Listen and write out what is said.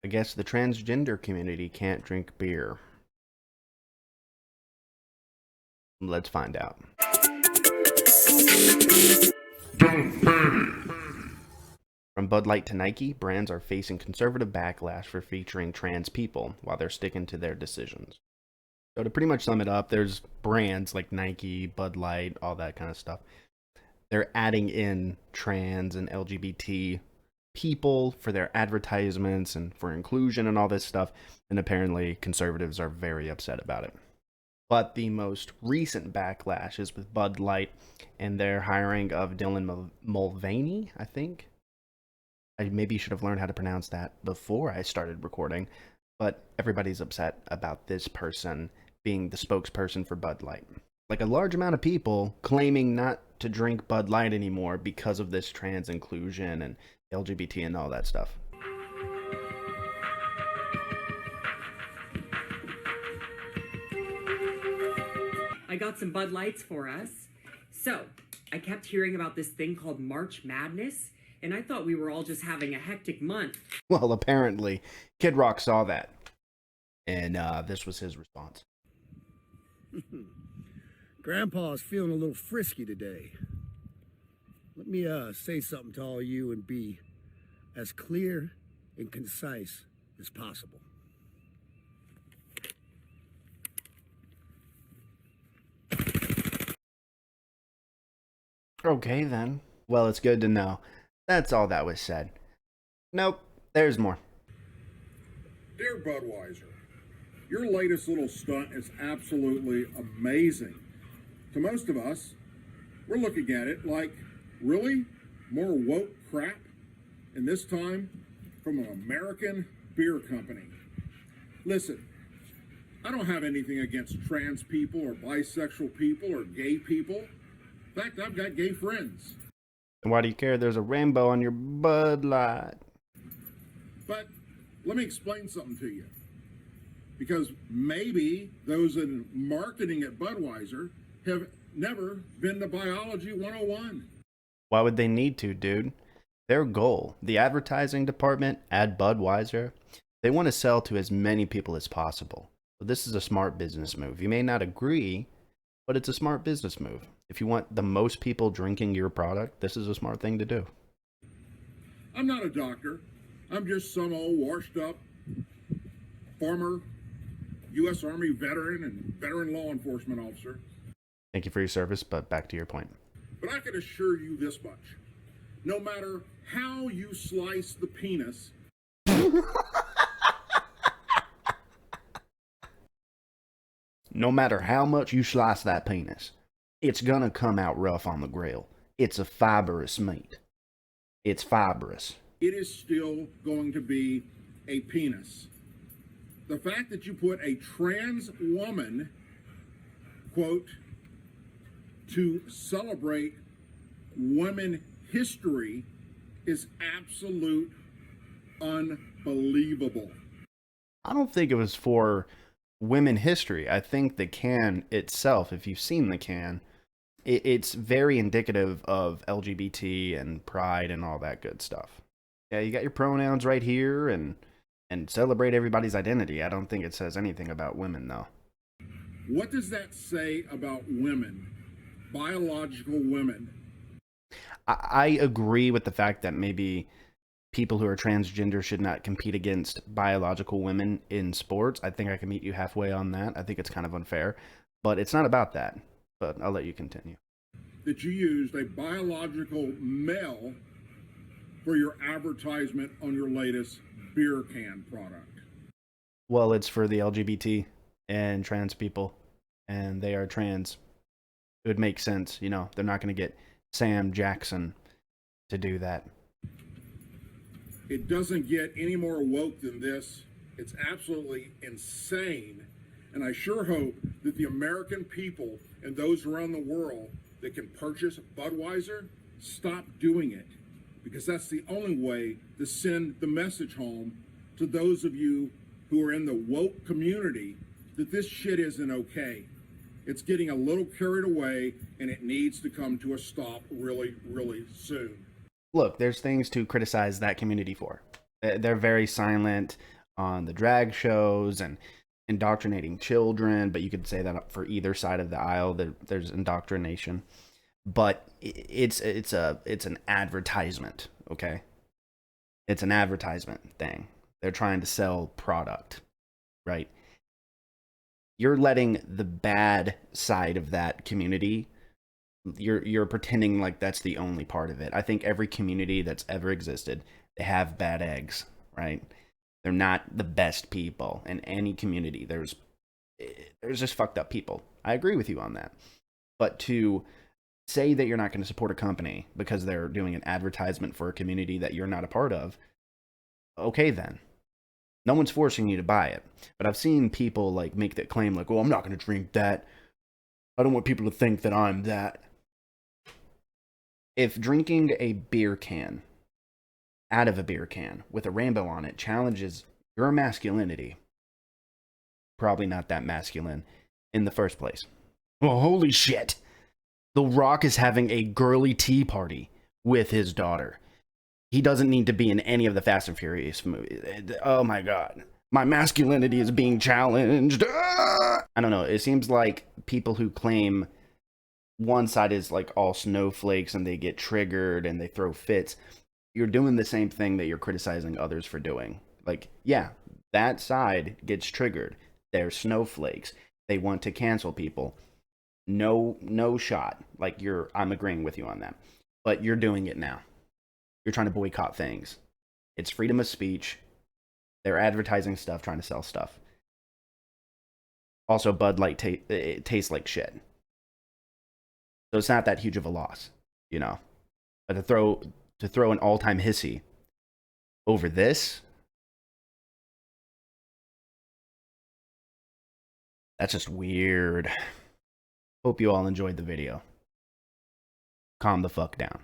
I guess the transgender community can't drink beer. Let's find out. From Bud Light to Nike, brands are facing conservative backlash for featuring trans people while they're sticking to their decisions. So to pretty much sum it up, there's brands like Nike, Bud Light, all that kind of stuff. They're adding in trans and LGBT people for their advertisements and for inclusion and all this stuff, and apparently conservatives are very upset about it. But the most recent backlash is with Bud Light and their hiring of Dylan Mulvaney, I think. I maybe should have learned how to pronounce that before I started recording, but everybody's upset about this person being the spokesperson for Bud Light. Like a large amount of people claiming not to drink Bud Light anymore because of this trans inclusion and LGBT and all that stuff. I got some Bud Lights for us. So, I kept hearing about this thing called March Madness, and I thought we were all just having a hectic month. Well, apparently, Kid Rock saw that, and this was his response. Grandpa's feeling a little frisky today. Let me say something to all you and be as clear and concise as possible. Okay, then. Well, it's good to know. That's all that was said. Nope, there's more. Dear Budweiser, your latest little stunt is absolutely amazing. To most of us, we're looking at it like, really? More woke crap? And this time, from an American beer company. Listen, I don't have anything against trans people or bisexual people or gay people. In fact, I've got gay friends. And why do you care? There's a rainbow on your Bud Light. But let me explain something to you. Because maybe those in marketing at Budweiser have never been to Biology 101. Why would they need to, dude? Their goal, the advertising department at Budweiser, they want to sell to as many people as possible. So this is a smart business move. You may not agree, but it's a smart business move. If you want the most people drinking your product, this is a smart thing to do. I'm not a doctor. I'm just some old washed up former U.S. Army veteran and veteran law enforcement officer. Thank you for your service, but back to your point. But I can assure you this much. No matter how you slice the penis, No matter how much you slice that penis, it's gonna come out rough on the grill. It's a fibrous meat. It's fibrous. it is still going to be a penis. The fact that you put a trans woman, quote, to celebrate women history is absolute unbelievable. I don't think it was for women history. I think the can itself, if you've seen the can, it's very indicative of LGBT and pride and all that good stuff. Yeah, you got your pronouns right here and celebrate everybody's identity. I don't think it says anything about women, though. What does that say about women, biological women? I agree with the fact that maybe people who are transgender should not compete against biological women in sports. I think I can meet you halfway on that. I think it's kind of unfair, but it's not about that. But I'll let you continue. That you used a biological male for your advertisement on your latest beer can product. Well, it's for the LGBT and trans people, and they are trans. It would make sense, you know, they're not going to get Sam Jackson to do that. It doesn't get any more woke than this. It's absolutely insane. And I sure hope that the American people and those around the world that can purchase Budweiser stop doing it. Because that's the only way to send the message home to those of you who are in the woke community that this shit isn't okay. It's getting a little carried away and it needs to come to a stop really, really soon. Look, there's things to criticize that community for. They're very silent on the drag shows and indoctrinating children, but you could say that for either side of the aisle, there's indoctrination. But it's an advertisement, okay? It's an advertisement thing. They're trying to sell product, right? You're letting the bad side of that community, you're pretending like that's the only part of it. I think every community that's ever existed, they have bad eggs, right? They're not the best people in any community. There's just fucked up people. I agree with you on that. But to say that you're not going to support a company because they're doing an advertisement for a community that you're not a part of, okay then. No one's forcing you to buy it. But I've seen people like make that claim like, "Oh, I'm not going to drink that. I don't want people to think that I'm that." If drinking a beer can out of a beer can with a rainbow on it challenges your masculinity, probably not that masculine in the first place. Well, holy shit. The Rock is having a girly tea party with his daughter. He doesn't need to be in any of the Fast and Furious movies. Oh my god. My masculinity is being challenged. Ah! I don't know. It seems like people who claim one side is like all snowflakes and they get triggered and they throw fits. You're doing the same thing that you're criticizing others for doing. Like, yeah, that side gets triggered. They're snowflakes. They want to cancel people. No shot. Like, I'm agreeing with you on that. But you're doing it now. You're trying to boycott things. It's freedom of speech. They're advertising stuff, trying to sell stuff. Also, BudLight it tastes like shit. So it's not that huge of a loss, you know. But to throw an all-time hissy over this, that's just weird. Hope you all enjoyed the video. Calm the fuck down.